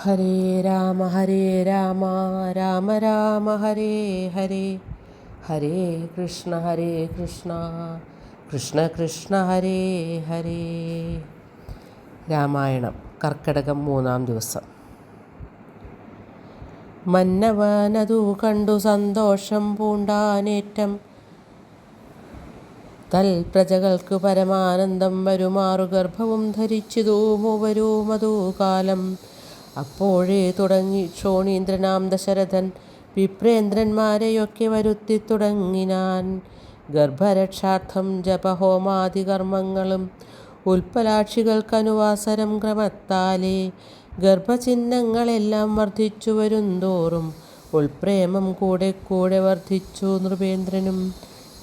ഹരേ രാമ രാമ രാമ ഹരേ ഹരേ, ഹരേ കൃഷ്ണ കൃഷ്ണ കൃഷ്ണ ഹരേ ഹരേ. രാമായണം കർക്കിടകം 3-ാം ദിവസം. മന്നവനതു കണ്ടു സന്തോഷം പൂണ്ടാനേറ്റം, തൽപ്രജകൾക്കു പരമാനന്ദം വരുമാറു ഗർഭവും ധരിച്ചിതു മൂവരുമതു കാലം. അപ്പോഴേ തുടങ്ങി ക്ഷോണീന്ദ്രനാം ദശരഥൻ വിപ്രേന്ദ്രന്മാരെയൊക്കെ വരുത്തി തുടങ്ങിനാൻ. ഗർഭരക്ഷാർത്ഥം ജപഹോമാദി കർമ്മങ്ങളും ഉൽപ്പലാക്ഷികൾക്കനുവാസരം ക്രമത്താലേ ഗർഭചിഹ്നങ്ങളെല്ലാം വർദ്ധിച്ചു വരുന്തോറും ഉൾപ്രേമം കൂടെ കൂടെ വർദ്ധിച്ചു. നൃപേന്ദ്രനും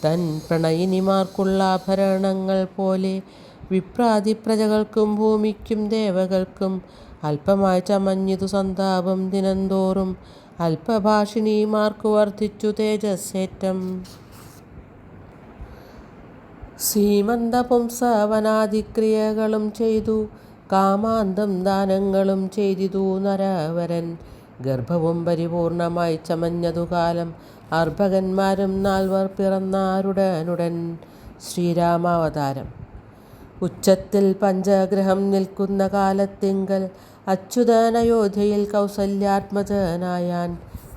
തൻ പ്രണയിനിമാർക്കുള്ള ആഭരണങ്ങൾ പോലെ വിപ്രാതിപ്രജകൾക്കും ഭൂമിക്കും ദേവകൾക്കും അല്പമായി ചമഞ്ഞിതു സന്താപം ദിനംതോറും. അല്പഭാഷിണിമാർക്കു വർദ്ധിച്ചു തേജസ്സേറ്റം. സീമന്തപുംസവനാദിക്രിയകളും ചെയ്തു കാമാന്തം ദാനങ്ങളും ചെയ്തിതു നരവരൻ. ഗർഭവും പരിപൂർണമായി ചമഞ്ഞതു കാലം അർഭകന്മാരും 4 പിറന്നാരുടനുടൻ. ശ്രീരാമാവതാരം. ഉച്ചത്തിൽ പഞ്ചഗ്രഹം നിൽക്കുന്ന കാലത്തിങ്കൽ അച്യുതൻ അയോധ്യയിൽ കൗസല്യാത്മജനായാൻ.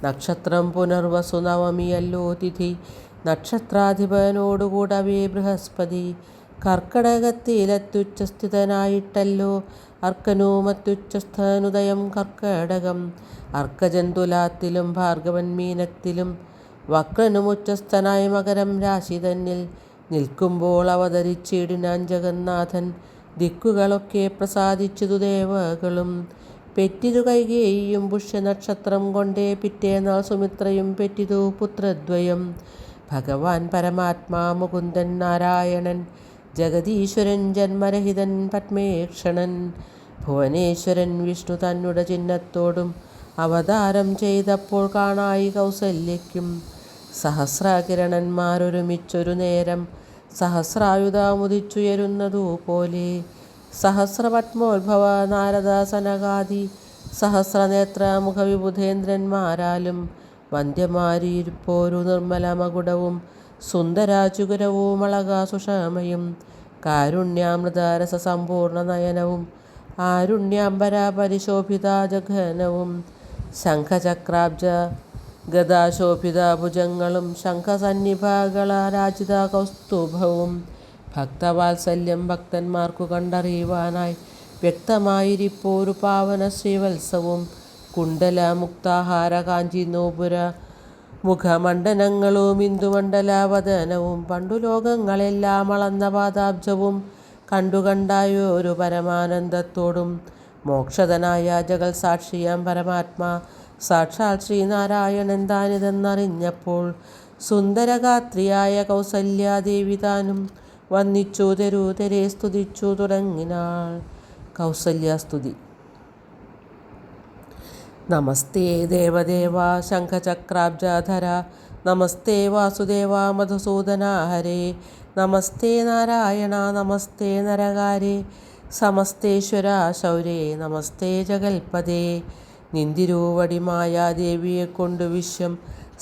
നക്ഷത്രം പുനർവസു നവമിയല്ലോ തിഥി, നക്ഷത്രാധിപനോടുകൂടവേ ബൃഹസ്പതി. കർക്കടകത്തിലത്യുച്ചസ്ഥിതനായിട്ടല്ലോ അർക്കനുമത്യുച്ചസ്ഥനുദയം കർക്കടകം. അർക്കജൻ തുലാത്തിലും ഭാർഗവൻ മീനത്തിലും വക്രനുമുച്ചസ്ഥനായി മകരം രാശി തന്നിൽ നിൽക്കുമ്പോൾ അവതരിച്ചിടിനാൻ ജഗന്നാഥൻ. ദിക്കുകളൊക്കെ പ്രസാദിച്ചതു ദേവകളും. പെറ്റിതു കൈകേയിയും പുഷ്യനക്ഷത്രം കൊണ്ടേ പിറ്റേനാൾ സുമിത്രയും പെറ്റിതു പുത്രദ്വയം. ഭഗവാൻ പരമാത്മാ മുകുന്ദൻ നാരായണൻ ജഗദീശ്വരൻ ജന്മരഹിതൻ പത്മേക്ഷണൻ. ഭുവനേശ്വരൻ വിഷ്ണു തന്നുടെ ചിഹ്നത്തോടും അവതാരം ചെയ്തപ്പോൾ കാണായി കൗസല്യയ്ക്കും. സഹസ്രകിരണന്മാരൊരുമിച്ചൊരു നേരം സഹസ്രായുധമുദിച്ചുയരുന്നതു പോലെ. സഹസ്രപത്മോത്ഭവ നാരദ സനകാദി സഹസ്രനേത്ര മുഖവിബുധേന്ദ്രന്മാരാലും വന്ധ്യമാരിപ്പോരു നിർമ്മല മകുടവും സുന്ദരാചുകുരവും അളകാ സുഷമയും കാരുണ്യാമൃതരസസമ്പൂർണ്ണ നയനവും ആരുണ്യാംബരപരിശോഭിതാജഘനവും ശംഖചക്രാബ്ജ ഗദാശോഭിതഭുജങ്ങളും ശംഖസന്നിഭകളരാജിത കൗസ്തുഭവും. ഭക്തവാത്സല്യം ഭക്തന്മാർക്കു കണ്ടറിയുവാനായി വ്യക്തമായിരിപ്പോരു പാവന ശ്രീവത്സവും കുണ്ടല മുക്താഹാര കാഞ്ചി നോപുര മുഖമണ്ഡനങ്ങളും ഇന്ദുമണ്ഡലവദനവും പണ്ടു ലോകങ്ങളെല്ലാം അളന്ന പാദാബ്ജവും കണ്ടായൊരു പരമാനന്ദത്തോടും മോക്ഷതനായ ജഗൽ സാക്ഷിയാം പരമാത്മാ സാക്ഷാൽ ശ്രീനാരായണൻ താനിതെന്നറിഞ്ഞപ്പോൾ സുന്ദരഗാത്രിയായ കൗസല്യാദേവി താനും വന്നിച്ചു തെരുതെരെ സ്തുതിച്ചു തുടങ്ങിനാൾ. കൗസല്യാസ്തുതി. നമസ്തേ ദേവദേവ ശംഖചക്രാബ്ജധര, നമസ്തേ വാസുദേവ മധുസൂദന ഹരേ, നമസ്തേ നാരായണ നമസ്തേ നരകാരേ, സമസ്തേശ്വര ശൗരേ നമസ്തേ ജഗൽപദേ. നിന്തിരുവടിമായ ദേവിയെക്കൊണ്ടു വിശ്വം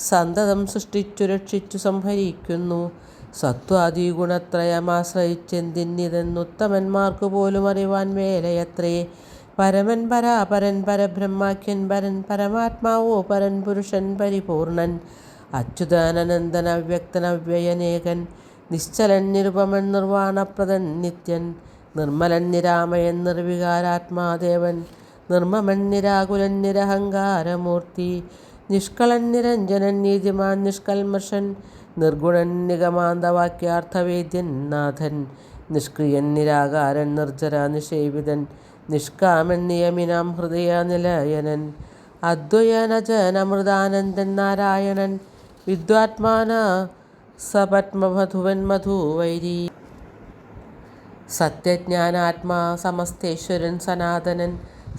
സന്തതം സൃഷ്ടിച്ചു രക്ഷിച്ചു സംഹരിക്കുന്നു. സത്വാദി ഗുണത്രയമാശ്രയിച്ചെന്തിന്നിതെന്നുത്തമന്മാർക്കു പോലും അറിവാൻ മേലയത്രേ. പരമൻ പരാപരൻ പരബ്രഹ്മാഖ്യൻ പരൻ പരമാത്മാവോ പരൻ പുരുഷൻ പരിപൂർണൻ. അച്യുതനനന്ദൻ അവ്യക്തൻ അവ്യയനേകൻ, നിശ്ചലൻ നിരുപമൻ നിർവാണപ്രദൻ നിത്യൻ. നിർമ്മലൻ നിരാമയൻ നിർവികാരാത്മാദേവൻ, നിർമ്മമൻ നിരാകുലൻ നിരഹങ്കാരമൂർത്തി. നിഷ്കളൻ നിരഞ്ജനൻ നീതിമാൻ നിഷ്കൽമഷൻ, നിർഗുണൻ നിഗമാന്തവാക്യാർത്ഥവേദ്യൻ നാഥൻ. നിഷ്ക്രിയൻ നിരാകാരൻ നിർജ്ജര നിഷേവിതൻ, നിഷ്കാമൻ നിയമിനാം ഹൃദയ നിലയനൻ. അദ്വയനജനമൃതാനന്ദൻ നാരായണൻ, വിദ്വാത്മാന സപത്മമധുവൻ മധുവൈരി. സത്യജ്ഞാനാത്മാ സമസ്തേശ്വരൻ സനാതനൻ,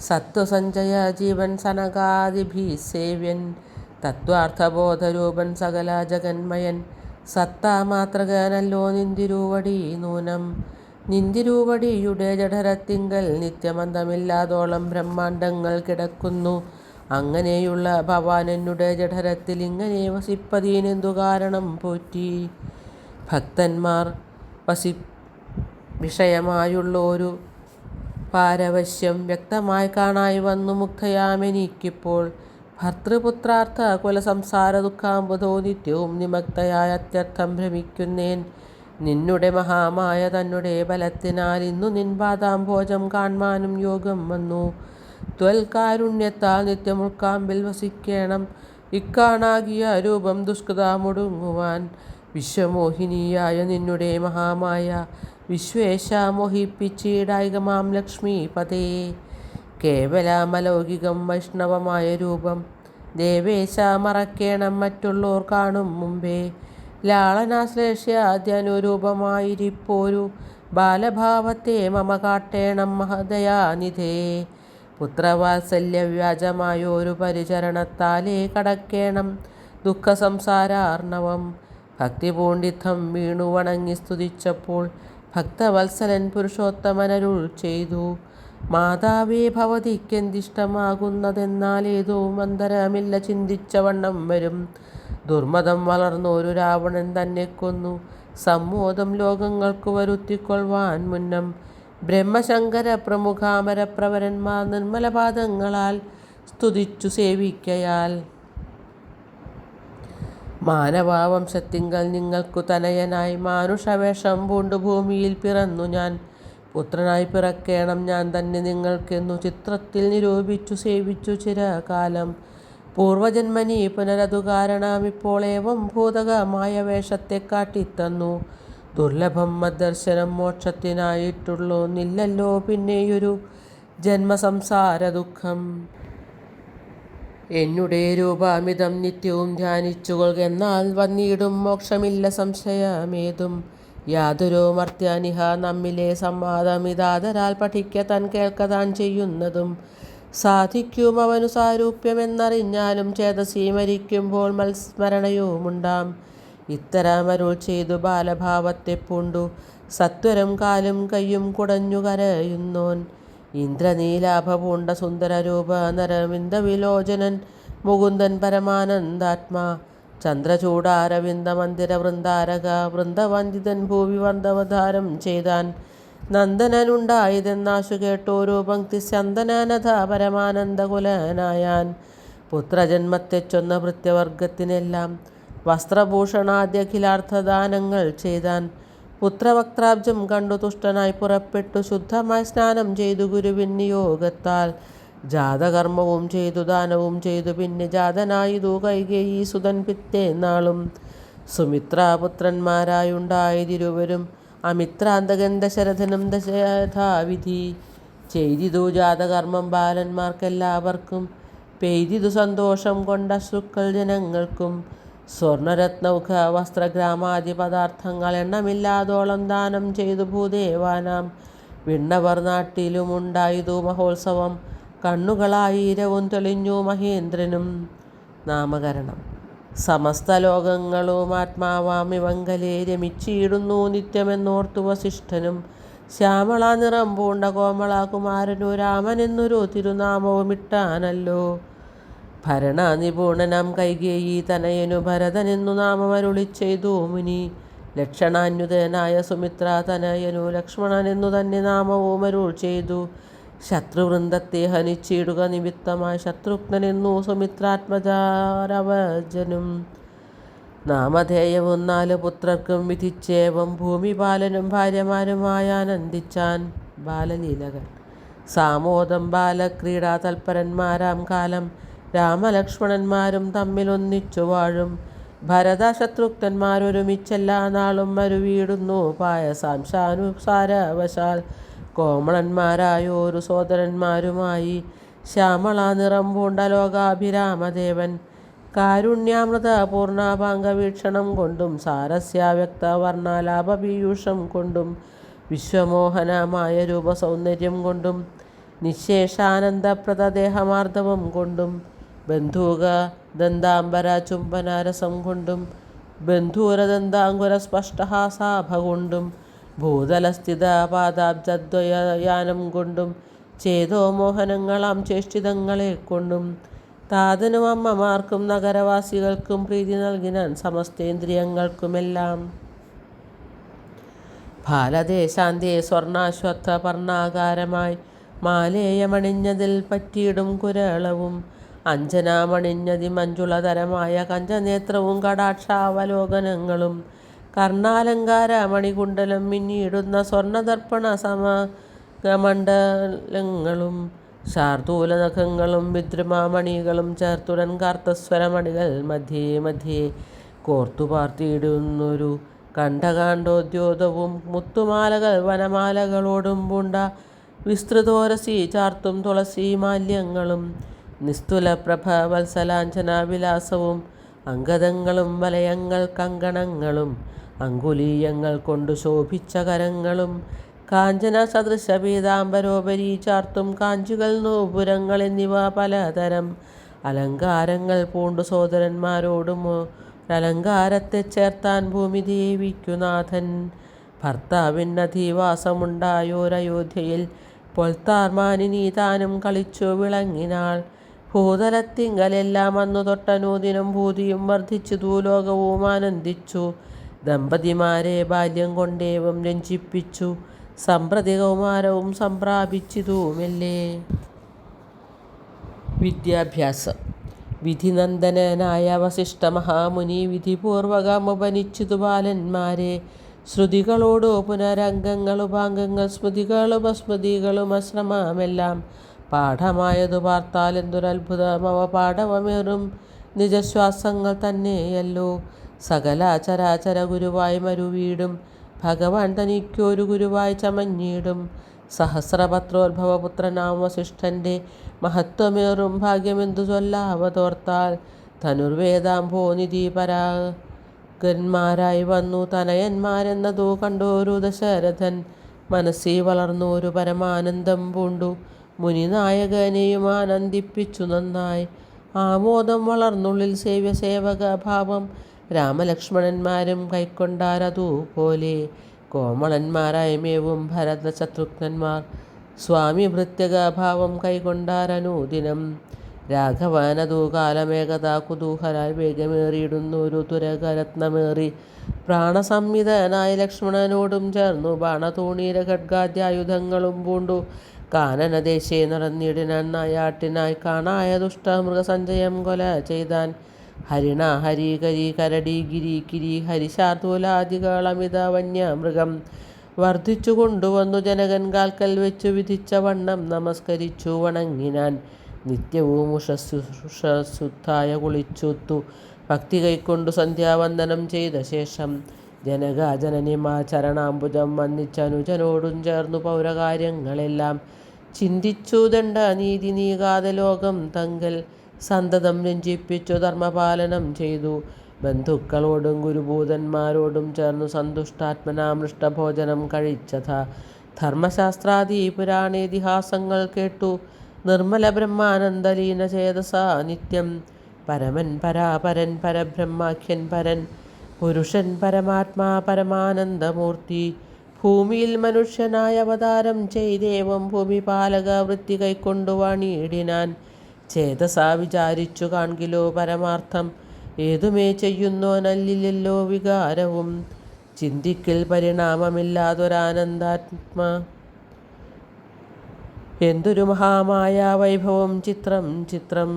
സത്വസഞ്ജയ ജീവൻ സനകാദിഭിസേവ്യൻ. തത്വാർത്ഥബോധരൂപൻ സകല ജഗന്മയൻ, സത്താമാത്രകനല്ലോ നിന്തിരുവടി നൂനം. നിന്തിരുവടിയുടെ ജഠരത്തിങ്കൽ നിത്യമന്തമില്ലാതോളം ബ്രഹ്മാണ്ടങ്ങൾ കിടക്കുന്നു. അങ്ങനെയുള്ള ഭവാൻ എന്നുടെ ജഠരത്തിൽ ഇങ്ങനെ വസിപ്പതിനെന്തു കാരണം പോറ്റി? ഭക്തന്മാർ വിഷയമായുള്ളൊരു പാരവശ്യം വ്യക്തമായി കാണായി വന്നു മുഗ്ധയാമെനിക്കിപ്പോൾ. ഭർതൃപുത്രാർത്ഥ കുലസംസാര ദുഃഖാമ്പുതോ നിത്യവും നിമഗ്ധയായ അത്യർത്ഥം ഭ്രമിക്കുന്നേൻ. നിന്നുടെ മഹാമായ തന്നെ ബലത്തിനാൽ ഇന്നു നിൻ പാദാംഭോജം കാൺമാനും യോഗം വന്നു. ത്വൽകാരുണ്യത്താൽ നിത്യമുൾക്കാമ്പിൽ വസിക്കണം. ഇക്കാണാകിയ രൂപം ദുഷ്കൃതാമൊടുങ്ങുവാൻ വിശ്വമോഹിനിയായ നിന്നുടെ മഹാമായ വിശ്വേശ മോഹിപ്പിച്ചിടായികമാം ലക്ഷ്മീപതേ. കേവലമലൗകികം വൈഷ്ണവമായ രൂപം ദേവേശ മറക്കേണം മറ്റുള്ളോർ കാണും മുമ്പേ. ലാളനാശ്ലേഷ്യാദ്യനുരൂപമായിരിപ്പോരു ബാലഭാവത്തെ മമ കാട്ടേണം മഹദയാനിധേ. പുത്രവാത്സല്യവ്യാജമായൊരു പരിചരണത്താലേ കടക്കേണം ദുഃഖസംസാരാർണവം. ഭക്തി പൂണ്ടിത്തം വീണു വണങ്ങി സ്തുതിച്ചപ്പോൾ ഭക്തവത്സലൻ പുരുഷോത്തമനരുൾ ചെയ്തു. മാതാവേ, ഭവതിക്കെന്തിഷ്ടമാകുന്നതെന്നാൽ ഏതോ മന്ദരമില്ല ചിന്തിച്ച വണ്ണം വരും. ദുർമതം വളർന്നൊരു രാവണൻ തന്നെ കൊന്നു സമ്മോദം ലോകങ്ങൾക്കു വരുത്തിക്കൊള്ളുവാൻ മുന്നം. ബ്രഹ്മശങ്കര പ്രമുഖാമരപ്രവരന്മാർ നിർമ്മലപാദങ്ങളാൽ സ്തുതിച്ചു സേവിക്കയാൽ മാനവവംശത്തിങ്കൽ നിങ്ങൾക്കു തനയനായി മാനുഷവേഷം പൂണ്ടു ഭൂമിയിൽ പിറന്നു ഞാൻ. പുത്രനായി പിറക്കേണം ഞാൻ തന്നെ നിങ്ങൾക്കെന്നു ചിത്രത്തിൽ നിരൂപിച്ചു സേവിച്ചു ചിരകാലം. പൂർവജന്മനി പുനരതു കാരണമിപ്പോൾ ഏവം ഭൂതകമായ വേഷത്തെ കാട്ടിത്തന്നു. ദുർലഭം മദ്ദർശനം മോക്ഷത്തിനായിട്ടുള്ളൊന്നില്ലല്ലോ പിന്നെയൊരു ജന്മസംസാര ദുഃഖം. എന്നുടെ രൂപമിതം നിത്യവും ധ്യാനിച്ചുകൊള്ളുകെന്നാൽ വന്നിടും മോക്ഷമില്ല സംശയമേതും. യാതൊരു മർത്യാനിഹ നമ്മിലെ സംവാദമിതാദരാൽ പഠിക്ക താൻ കേൾക്ക താൻ ചെയ്യുന്നതും. സാധിക്കും അവനു സാരൂപ്യമെന്നറിഞ്ഞാലും ചേതസി മരിക്കുമ്പോൾ മത്സ്മരണയുമുണ്ടാം. ഇത്തരമരുൾ ചെയ്തു ബാലഭാവത്തെ പൂണ്ടു സത്വരം കാലും കയ്യും കുടഞ്ഞു കരയുന്നോൻ. ഇന്ദ്രനീലാഭ പൂണ്ട സുന്ദരരൂപ നരവിന്ദവിലോചനൻ മുകുന്ദൻ പരമാനന്ദാത്മാ. ചന്ദ്രചൂടാരവിന്ദ മന്ദിര വൃന്ദാരക വൃന്ദവന്ദിതൻ ഭൂവി വന്ദവധാരം ചെയ്താൻ. നന്ദനനുണ്ടായതെന്നാശു കേട്ടോരു പങ്ക്തി ചന്ദനനഥ പരമാനന്ദകുലനായാൻ. പുത്രജന്മത്തെ ചൊന്ന ഭൃത്യവർഗത്തിനെല്ലാം വസ്ത്രഭൂഷണാദ്യഖിലാർത്ഥദാനങ്ങൾ ചെയ്താൻ. പുത്രവക്ത്രാബ്ജം കണ്ടു തുഷ്ടനായി പുറപ്പെട്ടു ശുദ്ധമായി സ്നാനം ചെയ്തു ഗുരുവിൻ നിയോഗത്താൽ. ജാതകർമ്മവും ചെയ്തു ദാനവും ചെയ്തു പിന്നെ ജാതനായിതു കൈകേയീ സുതൻ പിറ്റേന്നാളും. സുമിത്രാപുത്രന്മാരായുണ്ടായതിരുവരും അമിത്രാന്തകൻ ദശരഥനും ദശയഥാവിധി. ചെയ്തിതു ജാതകർമ്മം ബാലന്മാർക്കെല്ലാവർക്കും പെയ്തിതു സന്തോഷം കൊണ്ടശ്രുക്കൾ ജനങ്ങൾക്കും. സ്വർണരത്നൗഘ വസ്ത്രഗ്രാമാദി പദാർത്ഥങ്ങൾ എണ്ണമില്ലാതോളം ദാനം ചെയ്തു ഭൂദേവാനാം. വിണ്ണവർ നാട്ടിലുമുണ്ടായതു മഹോത്സവം കണ്ണുകളായിരവും തെളിഞ്ഞു മഹേന്ദ്രനും. നാമകരണം. സമസ്ത ലോകങ്ങളും ആത്മാവാം ഇവങ്കലെ രമിച്ചിടുന്നു നിത്യമെന്നോർത്തു വസിഷ്ഠനും. ശ്യാമള നിറം പൂണ്ട കോമളകുമാരനു രാമനെന്നൊരു തിരുനാമവുമിട്ടാനല്ലോ. ഭരണനിപുണനാം കൈകേയീ തനയനു ഭരതനെന്നു നാമമരുളി ചെയ്തു മുനി. ലക്ഷണാന്യുതനായ സുമിത്ര തനയനു ലക്ഷ്മണനെന്നു തന്നെ നാമവുമരുൾ ചെയ്തു. ശത്രുവൃന്ദത്തെ ഹനിച്ചിടുക നിമിത്തമായി ശത്രുഘ്നനെന്നു സുമിത്രാത്മജാരവജനും. നാമധേയവും 4 പുത്രർക്കും വിധിച്ചേവം ഭൂമിപാലനും ഭാര്യമാരുമായി ആനന്ദിച്ചാൻ. ബാലലീലകൾ. സാമോദം ബാലക്രീഡാ തൽപരന്മാരാം കാലം രാമലക്ഷ്മണന്മാരും തമ്മിലൊന്നിച്ചു വാഴും. ഭരത ശത്രുഘ്നന്മാരൊരുമിച്ചെല്ലാ നാളും മരുവീടുന്നു പായസാംശാനുസാരവശാൽ. കോമളന്മാരായോരു സോദരന്മാരുമായി ശ്യാമള നിറം പൂണ്ട ലോകാഭിരാമദേവൻ. കാരുണ്യാമൃത പൂർണ്ണാഭാംഗവീക്ഷണം കൊണ്ടും സാരസ്യാവ്യക്തവർണ്ണാലാപപീയൂഷം കൊണ്ടും വിശ്വമോഹനമായ രൂപസൗന്ദര്യം കൊണ്ടും നിശേഷാനന്ദപ്രദദേഹമാർദ്ദവം കൊണ്ടും ബന്ധൂക ദന്താംബര ചുംബനരസം കൊണ്ടും ബന്ധൂരദന്താങ്കുര സ്പഷ്ടഹാസാഭ കൊണ്ടും ഭൂതലസ്ഥിത പാദാബ്ജദ്വയാനം കൊണ്ടും ചേതോ മോഹനങ്ങളാം ചേഷ്ടിതങ്ങളെ കൊണ്ടും താതനും അമ്മമാർക്കും നഗരവാസികൾക്കും പ്രീതി നൽകിനാൻ സമസ്തേന്ദ്രിയങ്ങൾക്കുമെല്ലാം. ഭാലദേശാന്തേ സ്വർണാശ്വത്ഥ പർണാകാരമായി മാലേയമണിഞ്ഞതിൽ പറ്റിയിടും കുരളവും അഞ്ജനാമണിഞ്ഞതി മഞ്ജുളതരമായ കഞ്ചനേത്രവും കടാക്ഷാവലോകനങ്ങളും കർണാലങ്കാര മണികുണ്ടലം മിന്നിയിടുന്ന സ്വർണദർപ്പണ സമകമണ്ഡലങ്ങളും ശാർദൂലനഖങ്ങളും വിദ്രുമാമണികളും ചേർത്തുടൻ കാർത്തസ്വരമണികൾ മധ്യേ മധ്യേ കോർത്തുപാർത്തിയിടുന്നൊരു കണ്ഠകാണ്ഡോദ്യോതവും മുത്തുമാലകൾ വനമാലകളോടും പൂണ്ട വിസ്തൃതോരസി ചാർത്തും തുളസി മാല്യങ്ങളും നിസ്തുലപ്രഭ വത്സലാഞ്ജനാവിലാസവും അംഗദങ്ങളും വലയങ്ങൾ കങ്കണങ്ങളും അങ്കുലീയങ്ങൾ കൊണ്ടു ശോഭിച്ച കരങ്ങളും കാഞ്ചന സദൃശ പീതാംബരോപരി ചാർത്തും കാഞ്ചികൾ നൂപുരങ്ങൾ എന്നിവ പലതരം അലങ്കാരങ്ങൾ പൂണ്ടു സോദരന്മാരോടും ഒരലങ്കാരത്തെ ചേർത്താൻ ഭൂമിദേവിക്കുനാഥൻ. ഭർത്താവിനധിവാസമുണ്ടായോരയോധ്യയിൽ പൊൽത്താർമാനിനി താനും കളിച്ചു വിളങ്ങിനാൾ. ഭൂതലത്തിങ്കലെല്ലാം അന്നു തൊട്ടനൂദിനം ഭൂതിയും വർദ്ധിച്ചു ഭൂലോകവും ആനന്ദിച്ചു. ദമ്പതിമാരെ ബാല്യം കൊണ്ടേവം രഞ്ജിപ്പിച്ചു സമ്പ്രതി കൗമാരവും സംപ്രാപിച്ചിതു മെല്ലെ. വിദ്യാഭ്യാസം. വിധിനന്ദനായ വസിഷ്ഠ മഹാമുനി വിധിപൂർവകമുപനിച്ചിതു ബാലന്മാരെ. ശ്രുതികളോടു പുനരംഗങ്ങളുപാംഗങ്ങൾ സ്മൃതികളുപസ്മൃതികളും അശ്രമമെല്ലാം പാഠമായതു പാർത്താൽ എന്തൊരത്ഭുതം അവ പാഠവമേറും നിജശ്വാസങ്ങൾ തന്നെയല്ലോ. സകല ചരാചര ഗുരുവായി മരുവീടും ഭഗവാൻ തനിക്കൊരു ഗുരുവായി ചമഞ്ഞിടും. സഹസ്രപത്രോത്ഭവപുത്രനാം വസിഷ്ഠൻ്റെ മഹത്വമേറും ഭാഗ്യമെന്തു ചൊല്ലാവതോർത്താൽ. ധനുർവേദാംഭോനിധി പരാഗന്മാരായി വന്നു തനയന്മാരെന്നതു കണ്ടോരു ദശരഥൻ മനസ്സി വളർന്നോരു പരമാനന്ദം പൂണ്ടു മുനിനായകനെയും ആനന്ദിപ്പിച്ചു നന്നായി. ആമോദം വളർന്നുള്ളിൽ സേവക ഭാവം രാമലക്ഷ്മണന്മാരും കൈക്കൊണ്ടാരതുപോലെ. കോമളന്മാരായ മേവും ഭരത ശത്രുഘ്നന്മാർ സ്വാമി ഭൃത്യകഭാവം കൈകൊണ്ടാരനൂദിനം. രാഘവനതു കാലമേകതാ കുതൂഹലാൽ വേഗമേറിയിടുന്നൊരു തുരകരത്നമേറി പ്രാണസംഹിതനായ ലക്ഷ്മണനോടും ചേർന്നു ബാണതൂണീര ഖഡ്ഗാദ്യായുധങ്ങളും പൂണ്ടു കാനനദേശേ നടന്നിടിനാൻ. നായാട്ടിനായി കാണായ ദുഷ്ടമൃഗസഞ്ചയം കൊല ചെയ്താൻ. ഹരിണ ഹരി കരി കരടി ഗിരി കിരി ഹരിശാർദൂലാദികളമിത വന്യമൃഗം വർദ്ധിച്ചു കൊണ്ടുവന്നു ജനകൻ കാൽക്കൽ വെച്ചു വിധിച്ച വണ്ണം നമസ്കരിച്ചു വണങ്ങിനാൻ. നിത്യവും ഉഷഃശുദ്ധായ കുളിച്ചുത്തു ഭക്തി കൈക്കൊണ്ടു സന്ധ്യാവന്ദനം ചെയ്ത ശേഷം ജനക ജനനിമാർ ചരണാംബുജം വന്ദിച്ചനുജനോടും ചേർന്നു പൗരകാര്യങ്ങളെല്ലാം ചിന്തിച്ചു ദണ്ഡ നീതി നീകാതെ ലോകം തങ്കൽ സന്തതം രഞ്ജിപ്പിച്ചു ധർമ്മപാലനം ചെയ്തു. ബന്ധുക്കളോടും ഗുരുഭൂതന്മാരോടും ചേർന്നു സന്തുഷ്ടാത്മനാമൃഷ്ടഭോജനം കഴിച്ചത. ധർമ്മശാസ്ത്രാദി പുരാണേതിഹാസങ്ങൾ കേട്ടു നിർമ്മല ബ്രഹ്മാനന്ദലീന ചേതസ നിത്യം. പരമൻ പരാപരൻ പരബ്രഹ്മാഖ്യൻ പരൻ പുരുഷൻ പരമാത്മാ പരമാനന്ദമൂർത്തി ഭൂമിയിൽ മനുഷ്യനായ അവതാരം ചെയ്തേവം ഭൂമിപാലക വൃത്തി കൈക്കൊണ്ടു വാണിയിടിനാൻ. ചേതസാ വിചാരിച്ചു കാൺകിലോ പരമാർത്ഥം ഏതുമേ ചെയ്യുന്നോനല്ലില്ലല്ലോ വികാരവും. ചിന്തിക്കിൽ പരിണാമമില്ലാതൊരാനന്ദാത്മ എന്തൊരു മഹാമായ വൈഭവം ചിത്രം ചിത്രം.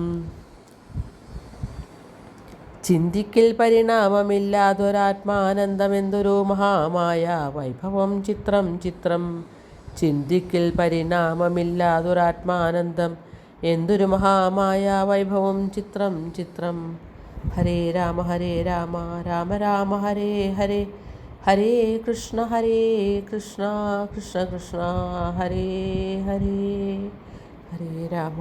ചിന്തിക്കിൽ പരിണാമമില്ലാതൊരാത്മാനന്ദമെന്തൊരു മഹാമായ വൈഭവം ചിത്രം ചിത്രം. ചിന്തിക്കിൽ പരിണാമമില്ലാതൊരാത്മാനന്ദം എന്തൊരു മഹാമായ വൈഭവം ചിത്രം ചിത്രം. ഹരേ രാമ രാമ രാമ ഹരേ ഹരേ ഹരേ കൃഷ്ണ കൃഷ്ണ കൃഷ്ണ ഹരേ ഹരേ ഹരേ രാമ.